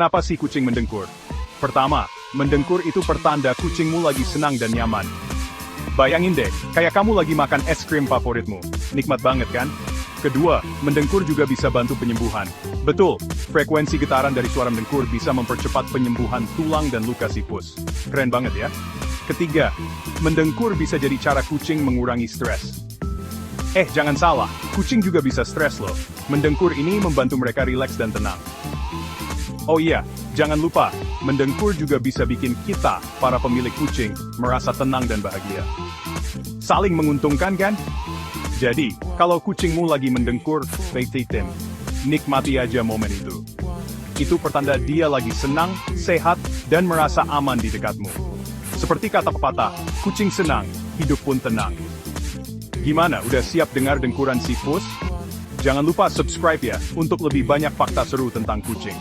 Kenapa sih kucing mendengkur? Pertama, mendengkur itu pertanda kucingmu lagi senang dan nyaman. Bayangin deh, kayak kamu lagi makan es krim favoritmu. Nikmat banget kan? Kedua, mendengkur juga bisa bantu penyembuhan. Betul, frekuensi getaran dari suara mendengkur bisa mempercepat penyembuhan tulang dan luka sifus. Keren banget ya? Ketiga, mendengkur bisa jadi cara kucing mengurangi stres. Jangan salah, kucing juga bisa stres loh. Mendengkur ini membantu mereka rileks dan tenang. Oh iya, jangan lupa, mendengkur juga bisa bikin kita, para pemilik kucing, merasa tenang dan bahagia. Saling menguntungkan kan? Jadi, kalau kucingmu lagi mendengkur, pay-tip, nikmati aja momen itu. Itu pertanda dia lagi senang, sehat, dan merasa aman di dekatmu. Seperti kata pepatah, kucing senang, hidup pun tenang. Gimana, udah siap dengar dengkuran si Pus? Jangan lupa subscribe ya, untuk lebih banyak fakta seru tentang kucing.